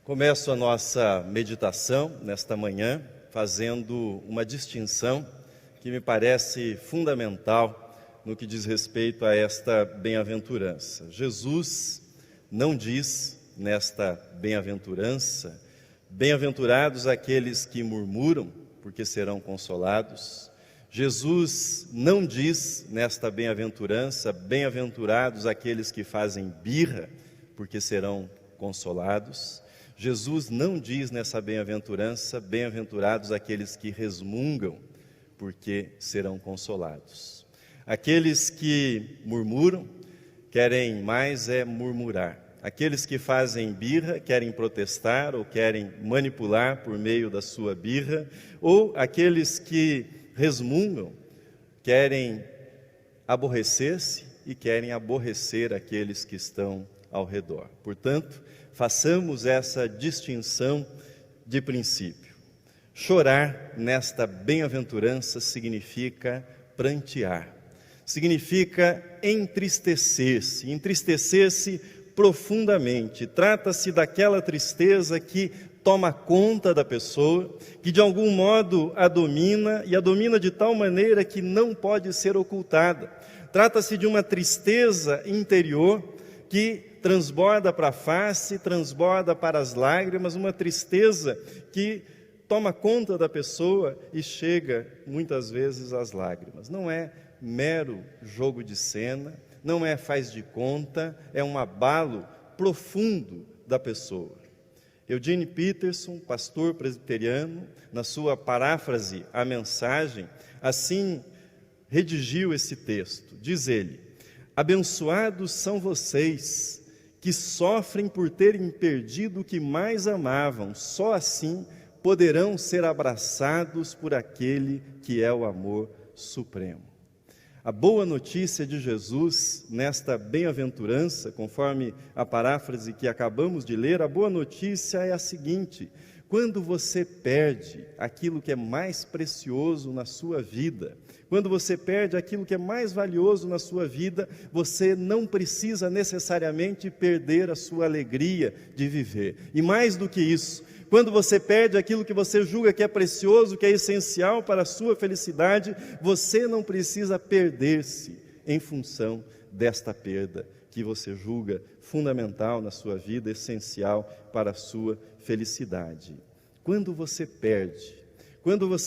Começo a nossa meditação nesta manhã fazendo uma distinção que me parece fundamental no que diz respeito a esta bem-aventurança. Jesus não diz nesta bem-aventurança: bem-aventurados aqueles que murmuram, porque serão consolados. Jesus não diz nesta bem-aventurança: bem-aventurados aqueles que fazem birra, porque serão consolados. Jesus não diz nessa bem-aventurança: bem-aventurados aqueles que resmungam, porque serão consolados. Aqueles que murmuram querem mais murmurar. Aqueles que fazem birra querem protestar ou querem manipular por meio da sua birra, ou aqueles que resmungam querem aborrecer-se e querem aborrecer aqueles que estão ao redor. Portanto, façamos essa distinção de princípio. Chorar nesta bem-aventurança significa prantear, significa entristecer-se profundamente. Trata-se daquela tristeza que toma conta da pessoa, que de algum modo a domina, e a domina de tal maneira que não pode ser ocultada. Trata-se de uma tristeza interior que transborda para a face, transborda para as lágrimas, uma tristeza que toma conta da pessoa e chega muitas vezes às lágrimas. Não é mero jogo de cena, não é faz de conta, é um abalo profundo da pessoa. Eugene Peterson, pastor presbiteriano, na sua paráfrase à mensagem, assim redigiu esse texto. Diz ele: abençoados são vocês que sofrem por terem perdido o que mais amavam, só assim poderão ser abraçados por aquele que é o amor supremo. A boa notícia de Jesus, nesta bem-aventurança, conforme a paráfrase que acabamos de ler, a boa notícia é a seguinte: quando você perde aquilo que é mais precioso na sua vida, quando você perde aquilo que é mais valioso na sua vida, você não precisa necessariamente perder a sua alegria de viver. E mais do que isso, quando você perde aquilo que você julga que é precioso, que é essencial para a sua felicidade, você não precisa perder-se em função desta perda que você julga fundamental na sua vida, essencial para a sua felicidade. Quando você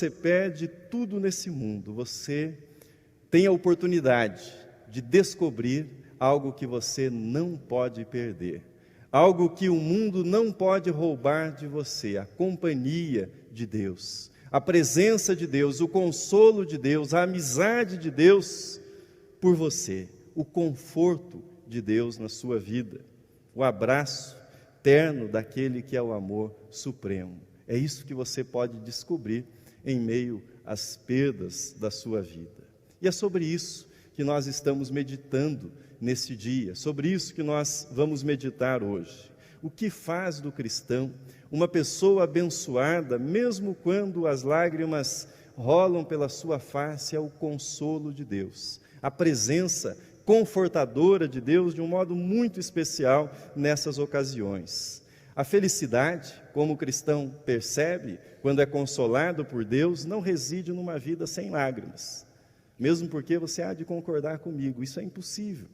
perde tudo nesse mundo, você tem a oportunidade de descobrir algo que você não pode perder, algo que o mundo não pode roubar de você: a companhia de Deus, a presença de Deus, o consolo de Deus, a amizade de Deus por você, o conforto de Deus na sua vida, o abraço terno daquele que é o amor supremo. É isso que você pode descobrir em meio às perdas da sua vida. E é sobre isso que nós estamos meditando nesse dia, sobre isso que nós vamos meditar hoje. O que faz do cristão uma pessoa abençoada, mesmo quando as lágrimas rolam pela sua face? É o consolo de Deus, a presença confortadora de Deus de um modo muito especial nessas ocasiões. A felicidade, como o cristão percebe quando é consolado por Deus, não reside numa vida sem lágrimas. Mesmo porque você há de concordar comigo, isso é impossível.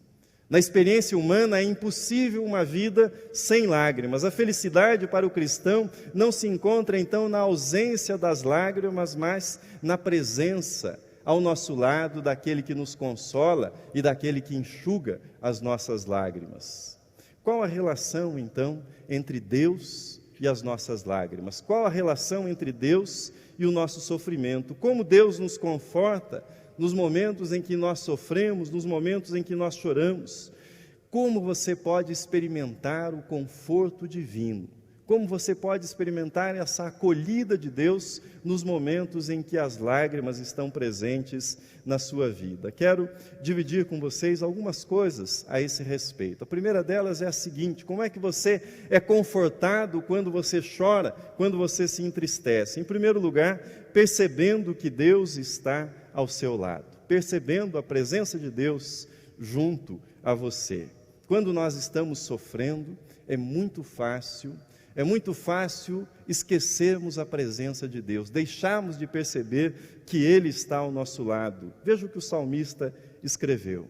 Na experiência humana é impossível uma vida sem lágrimas. A felicidade para o cristão não se encontra então na ausência das lágrimas, mas na presença ao nosso lado daquele que nos consola e daquele que enxuga as nossas lágrimas. Qual a relação então entre Deus e as nossas lágrimas? Qual a relação entre Deus e o nosso sofrimento? Como Deus nos conforta nos momentos em que nós sofremos, nos momentos em que nós choramos? Como você pode experimentar o conforto divino? Como você pode experimentar essa acolhida de Deus nos momentos em que as lágrimas estão presentes na sua vida? Quero dividir com vocês algumas coisas a esse respeito. A primeira delas é a seguinte: como é que você é confortado quando você chora, quando você se entristece? Em primeiro lugar, percebendo que Deus está ao seu lado, percebendo a presença de Deus junto a você. Quando nós estamos sofrendo, é muito fácil É muito fácil esquecermos a presença de Deus, deixarmos de perceber que Ele está ao nosso lado. Veja o que o salmista escreveu: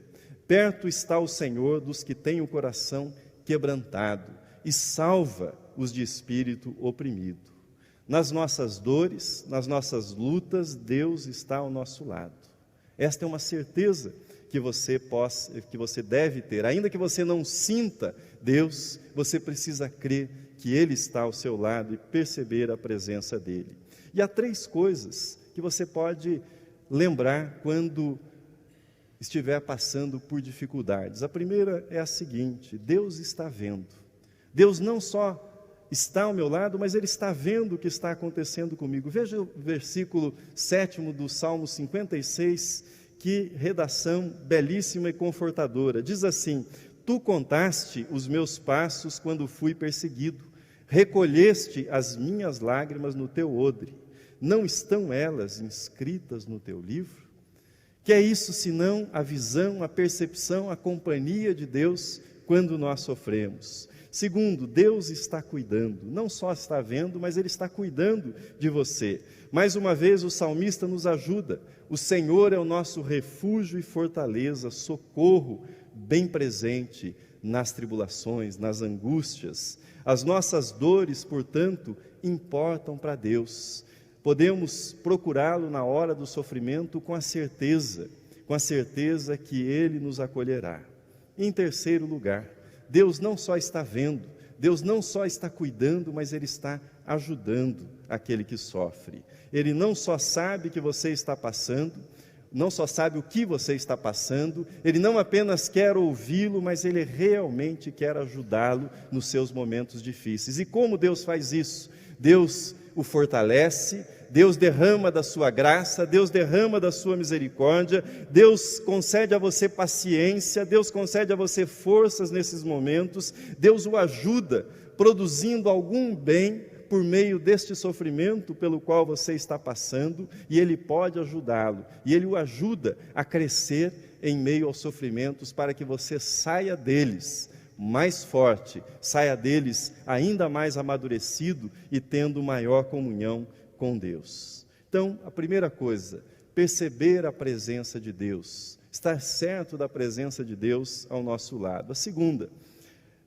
perto está o Senhor dos que têm o coração quebrantado e salva os de espírito oprimido. Nas nossas dores, nas nossas lutas, Deus está ao nosso lado. Esta é uma certeza que você deve ter. Ainda que você não sinta Deus, você precisa crer que Ele está ao seu lado e perceber a presença dEle. E há 3 coisas que você pode lembrar quando estiver passando por dificuldades. A primeira é a seguinte: Deus está vendo. Deus não só está ao meu lado, mas Ele está vendo o que está acontecendo comigo. Veja o versículo 7º do Salmo 56, que redação belíssima e confortadora. Diz assim: tu contaste os meus passos quando fui perseguido, recolheste as minhas lágrimas no teu odre. Não estão elas inscritas no teu livro? Que é isso senão a visão, a percepção, a companhia de Deus quando nós sofremos? Segundo, Deus está cuidando, não só está vendo, mas Ele está cuidando de você. Mais uma vez o salmista nos ajuda: o Senhor é o nosso refúgio e fortaleza, socorro bem presente nas tribulações, nas angústias. As nossas dores, portanto, importam para Deus. Podemos procurá-lo na hora do sofrimento com a certeza que Ele nos acolherá. Em terceiro lugar, Deus não só está vendo, Deus não só está cuidando, mas Ele está ajudando aquele que sofre. Ele não só sabe que você está passando, não só sabe o que você está passando, Ele não apenas quer ouvi-lo, mas Ele realmente quer ajudá-lo nos seus momentos difíceis. E como Deus faz isso? Deus o fortalece, Deus derrama da sua graça, Deus derrama da sua misericórdia, Deus concede a você paciência, Deus concede a você forças nesses momentos, Deus o ajuda produzindo algum bem por meio deste sofrimento pelo qual você está passando, e Ele pode ajudá-lo, e Ele o ajuda a crescer em meio aos sofrimentos para que você saia deles mais forte, saia deles ainda mais amadurecido e tendo maior comunhão com Deus. Então, a primeira coisa, perceber a presença de Deus, estar certo da presença de Deus ao nosso lado. A segunda,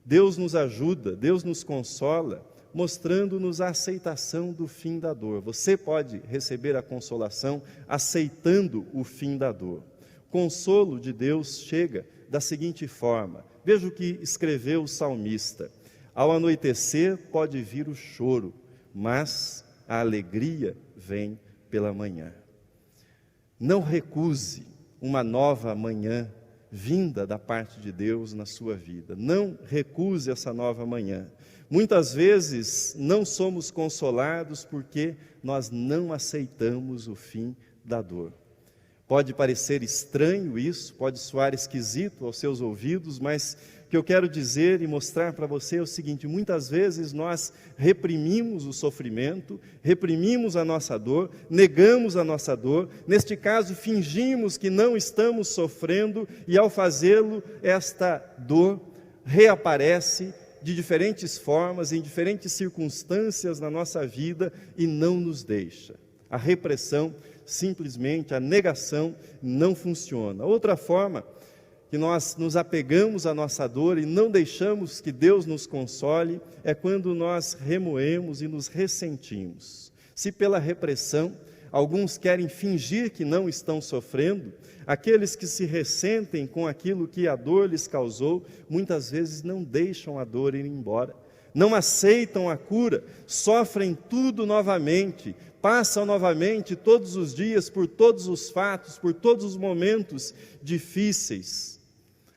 Deus nos ajuda, Deus nos consola, mostrando-nos a aceitação do fim da dor. Você pode receber a consolação aceitando o fim da dor. O consolo de Deus chega da seguinte forma: veja o que escreveu o salmista: ao anoitecer pode vir o choro, mas a alegria vem pela manhã. Não recuse uma nova manhã vinda da parte de Deus na sua vida. Não recuse essa nova manhã. Muitas vezes não somos consolados porque nós não aceitamos o fim da dor. Pode parecer estranho isso, pode soar esquisito aos seus ouvidos, mas o que eu quero dizer e mostrar para você é o seguinte: muitas vezes nós reprimimos o sofrimento, reprimimos a nossa dor, negamos a nossa dor, neste caso fingimos que não estamos sofrendo, e ao fazê-lo, esta dor reaparece de diferentes formas, em diferentes circunstâncias na nossa vida e não nos deixa. A repressão, simplesmente a negação, não funciona. Outra forma que nós nos apegamos à nossa dor e não deixamos que Deus nos console é quando nós remoemos e nos ressentimos. Se pela repressão alguns querem fingir que não estão sofrendo, aqueles que se ressentem com aquilo que a dor lhes causou, muitas vezes não deixam a dor ir embora, não aceitam a cura, sofrem tudo novamente, passam novamente todos os dias por todos os fatos, por todos os momentos difíceis.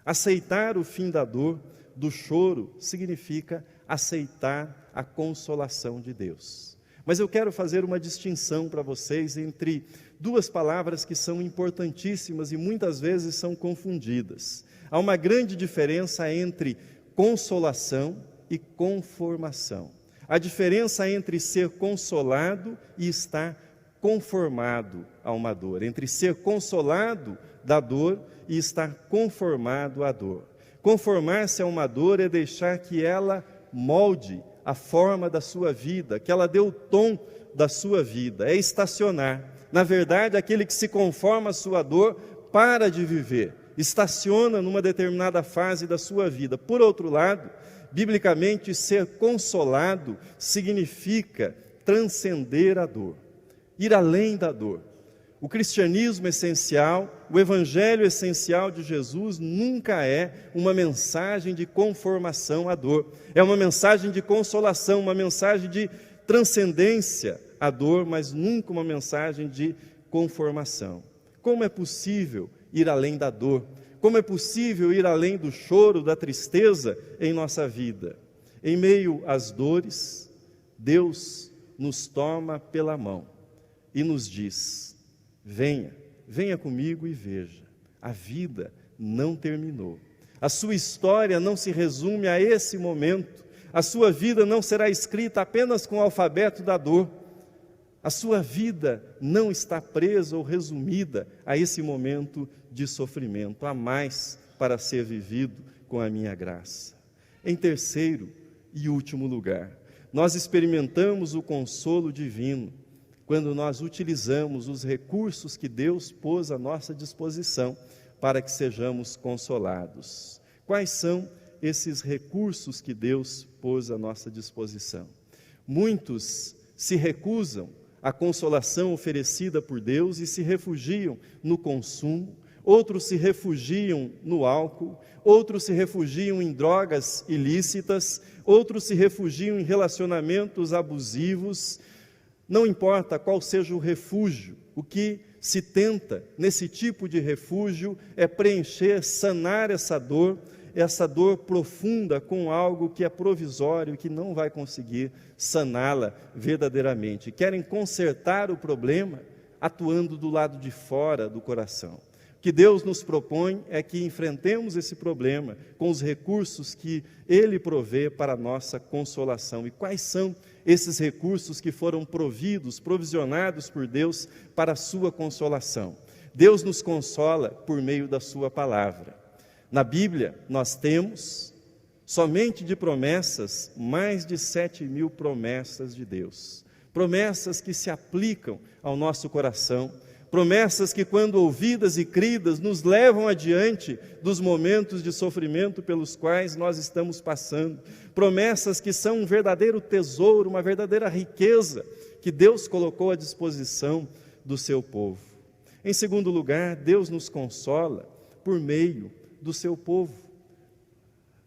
Aceitar o fim da dor, do choro, significa aceitar a consolação de Deus. Mas eu quero fazer uma distinção para vocês entre duas palavras que são importantíssimas e muitas vezes são confundidas. Há uma grande diferença entre consolação e conformação. A diferença entre ser consolado e estar conformado a uma dor, entre ser consolado da dor e estar conformado à dor. Conformar-se a uma dor é deixar que ela molde a forma da sua vida, que ela deu o tom da sua vida, é estacionar. Na verdade, aquele que se conforma à sua dor para de viver, estaciona numa determinada fase da sua vida. Por outro lado, biblicamente, ser consolado significa transcender a dor, ir além da dor. O cristianismo essencial, o evangelho essencial de Jesus nunca é uma mensagem de conformação à dor. É uma mensagem de consolação, uma mensagem de transcendência à dor, mas nunca uma mensagem de conformação. Como é possível ir além da dor? Como é possível ir além do choro, da tristeza em nossa vida? Em meio às dores, Deus nos toma pela mão e nos diz: venha comigo e veja, a vida não terminou. A sua história não se resume a esse momento. A sua vida não será escrita apenas com o alfabeto da dor. A sua vida não está presa ou resumida a esse momento de sofrimento. Há mais para ser vivido com a minha graça. Em terceiro e último lugar, nós experimentamos o consolo divino quando nós utilizamos os recursos que Deus pôs à nossa disposição para que sejamos consolados. Quais são esses recursos que Deus pôs à nossa disposição? Muitos se recusam à consolação oferecida por Deus e se refugiam no consumo, outros se refugiam no álcool, outros se refugiam em drogas ilícitas, outros se refugiam em relacionamentos abusivos. Não importa qual seja o refúgio, o que se tenta nesse tipo de refúgio é preencher, sanar essa dor profunda com algo que é provisório, que não vai conseguir saná-la verdadeiramente. Querem consertar o problema atuando do lado de fora do coração. O que Deus nos propõe é que enfrentemos esse problema com os recursos que Ele provê para a nossa consolação. E quais são esses recursos que foram provisionados por Deus para a sua consolação? Deus nos consola por meio da sua palavra. Na Bíblia, nós temos, somente de promessas, mais de 7.000 promessas de Deus. Promessas que se aplicam ao nosso coração, promessas que, quando ouvidas e cridas, nos levam adiante dos momentos de sofrimento pelos quais nós estamos passando. Promessas que são um verdadeiro tesouro, uma verdadeira riqueza que Deus colocou à disposição do seu povo. Em segundo lugar, Deus nos consola por meio do seu povo.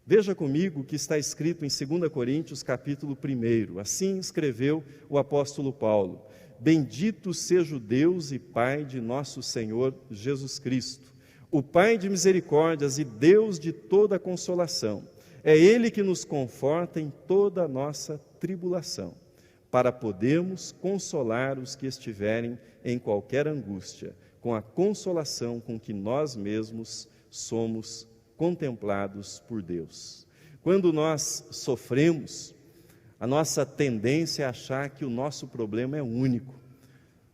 Veja comigo o que está escrito em 2 Coríntios, capítulo 1. Assim escreveu o apóstolo Paulo: Bendito seja o Deus e Pai de nosso Senhor Jesus Cristo, o Pai de misericórdias e Deus de toda consolação. É Ele que nos conforta em toda a nossa tribulação, para podermos consolar os que estiverem em qualquer angústia, com a consolação com que nós mesmos somos contemplados por Deus. Quando nós sofremos, a nossa tendência é achar que o nosso problema é único.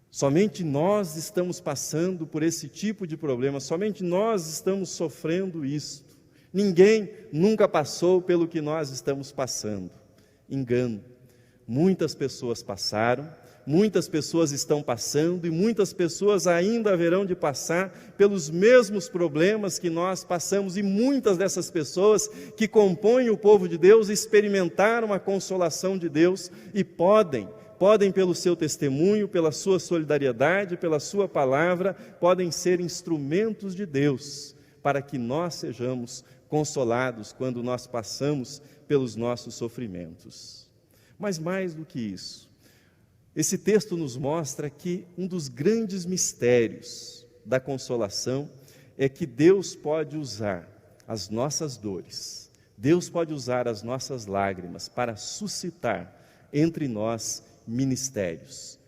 Somente nós estamos passando por esse tipo de problema, somente nós estamos sofrendo isto. Ninguém nunca passou pelo que nós estamos passando. Engano. Muitas pessoas passaram, muitas pessoas estão passando e muitas pessoas ainda haverão de passar pelos mesmos problemas que nós passamos, e muitas dessas pessoas que compõem o povo de Deus experimentaram a consolação de Deus e podem pelo seu testemunho, pela sua solidariedade, pela sua palavra, podem ser instrumentos de Deus para que nós sejamos consolados quando nós passamos pelos nossos sofrimentos. Mas mais do que isso, esse texto nos mostra que um dos grandes mistérios da consolação é que Deus pode usar as nossas dores, Deus pode usar as nossas lágrimas para suscitar entre nós ministérios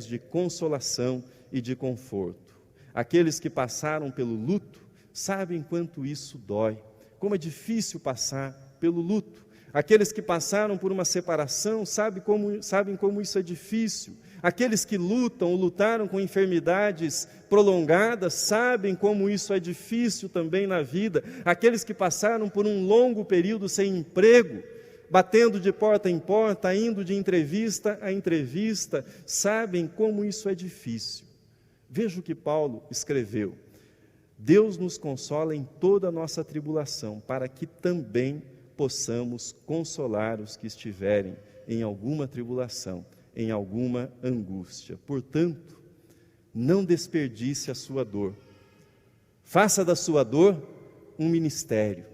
de consolação e de conforto. Aqueles que passaram pelo luto sabem quanto isso dói, como é difícil passar pelo luto. Aqueles que passaram por uma separação sabem como isso é difícil. Aqueles que lutam ou lutaram com enfermidades prolongadas sabem como isso é difícil também na vida. Aqueles que passaram por um longo período sem emprego batendo de porta em porta, indo de entrevista a entrevista, sabem como isso é difícil. Veja o que Paulo escreveu: Deus nos consola em toda a nossa tribulação, para que também possamos consolar os que estiverem em alguma tribulação, em alguma angústia. Portanto, não desperdice a sua dor. Faça da sua dor um ministério.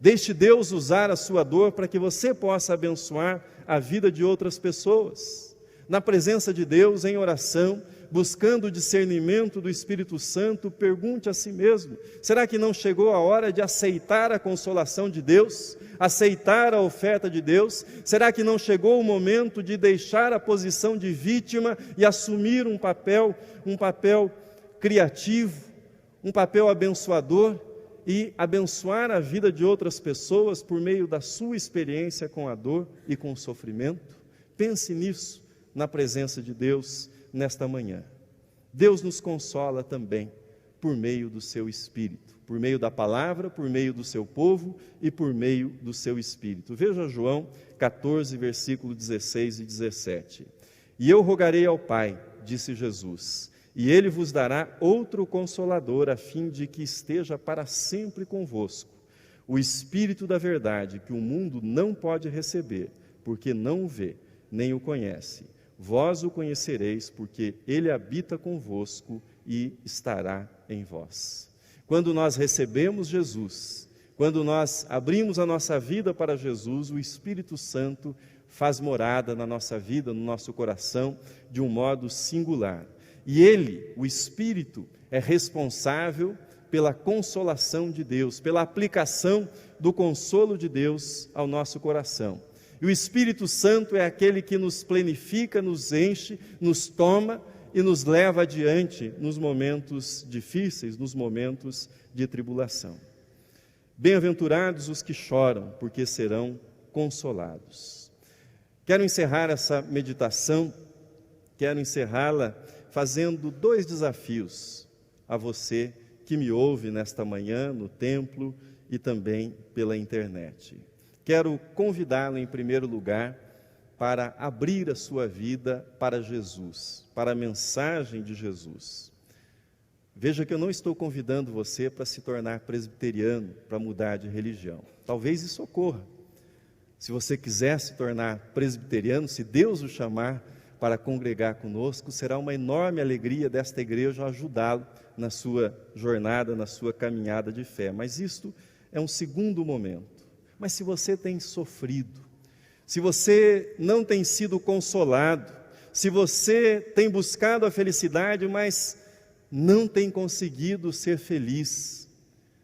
Deixe Deus usar a sua dor para que você possa abençoar a vida de outras pessoas. Na presença de Deus, em oração, buscando o discernimento do Espírito Santo, pergunte a si mesmo: será que não chegou a hora de aceitar a consolação de Deus? Aceitar a oferta de Deus? Será que não chegou o momento de deixar a posição de vítima e assumir um papel criativo, um papel abençoador e abençoar a vida de outras pessoas por meio da sua experiência com a dor e com o sofrimento? Pense nisso na presença de Deus nesta manhã. Deus nos consola também por meio do seu Espírito, por meio da palavra, por meio do seu povo e por meio do seu Espírito. Veja João 14, versículo 16 e 17. E eu rogarei ao Pai, disse Jesus, e Ele vos dará outro Consolador, a fim de que esteja para sempre convosco, o Espírito da verdade, que o mundo não pode receber, porque não o vê, nem o conhece. Vós o conhecereis, porque Ele habita convosco e estará em vós. Quando nós recebemos Jesus, quando nós abrimos a nossa vida para Jesus, o Espírito Santo faz morada na nossa vida, no nosso coração, de um modo singular. E Ele, o Espírito, é responsável pela consolação de Deus, pela aplicação do consolo de Deus ao nosso coração. E o Espírito Santo é aquele que nos plenifica, nos enche, nos toma e nos leva adiante nos momentos difíceis, nos momentos de tribulação. Bem-aventurados os que choram, porque serão consolados. Quero encerrar essa meditação, quero encerrá-la fazendo 2 desafios a você que me ouve nesta manhã no templo e também pela internet. Quero convidá-lo em primeiro lugar para abrir a sua vida para Jesus, para a mensagem de Jesus. Veja que eu não estou convidando você para se tornar presbiteriano, para mudar de religião. Talvez isso ocorra. Se você quiser se tornar presbiteriano, se Deus o chamar para congregar conosco, será uma enorme alegria desta igreja ajudá-lo na sua jornada, na sua caminhada de fé. Mas isto é um segundo momento. Mas se você tem sofrido, se você não tem sido consolado, se você tem buscado a felicidade, mas não tem conseguido ser feliz,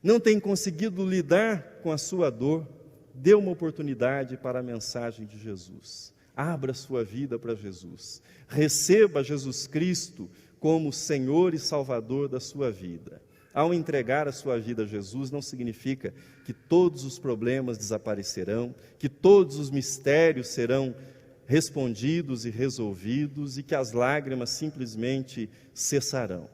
não tem conseguido lidar com a sua dor, dê uma oportunidade para a mensagem de Jesus. Abra sua vida para Jesus. Receba Jesus Cristo como Senhor e Salvador da sua vida. Ao entregar a sua vida a Jesus, não significa que todos os problemas desaparecerão, que todos os mistérios serão respondidos e resolvidos e que as lágrimas simplesmente cessarão.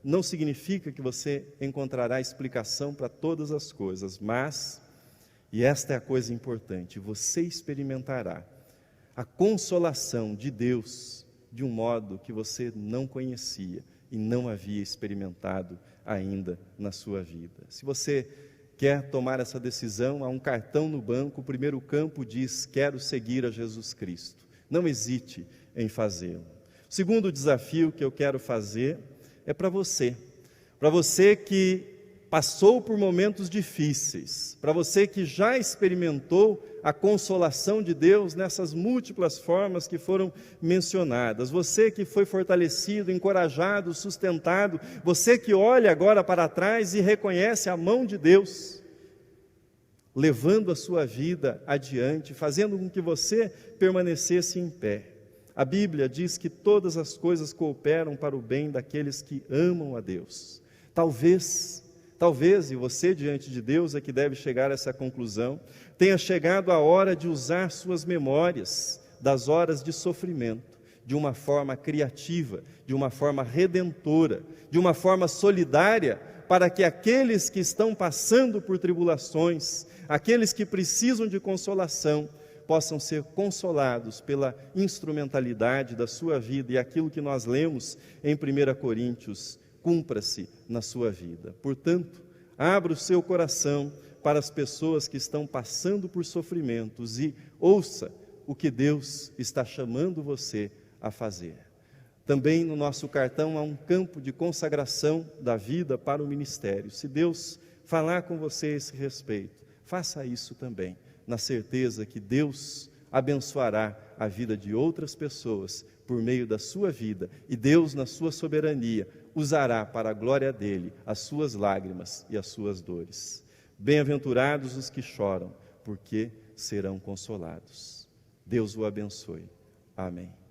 Não significa que você encontrará explicação para todas as coisas, mas, e esta é a coisa importante, você experimentará a consolação de Deus de um modo que você não conhecia e não havia experimentado ainda na sua vida. Se você quer tomar essa decisão, há um cartão no banco, o primeiro campo diz: quero seguir a Jesus Cristo. Não hesite em fazê-lo. O segundo desafio que eu quero fazer é para você que passou por momentos difíceis, para você que já experimentou a consolação de Deus nessas múltiplas formas que foram mencionadas, você que foi fortalecido, encorajado, sustentado, você que olha agora para trás e reconhece a mão de Deus, levando a sua vida adiante, fazendo com que você permanecesse em pé. A Bíblia diz que todas as coisas cooperam para o bem daqueles que amam a Deus. Talvez, e você diante de Deus é que deve chegar a essa conclusão, tenha chegado a hora de usar suas memórias das horas de sofrimento de uma forma criativa, de uma forma redentora, de uma forma solidária, para que aqueles que estão passando por tribulações, aqueles que precisam de consolação, possam ser consolados pela instrumentalidade da sua vida, e aquilo que nós lemos em 1 Coríntios cumpra-se na sua vida. Portanto, abra o seu coração para as pessoas que estão passando por sofrimentos e ouça o que Deus está chamando você a fazer. Também no nosso cartão há um campo de consagração da vida para o ministério. Se Deus falar com você a esse respeito, faça isso também, na certeza que Deus abençoará a vida de outras pessoas por meio da sua vida, e Deus, na sua soberania, usará para a glória dele as suas lágrimas e as suas dores. Bem-aventurados os que choram, porque serão consolados. Deus o abençoe. Amém.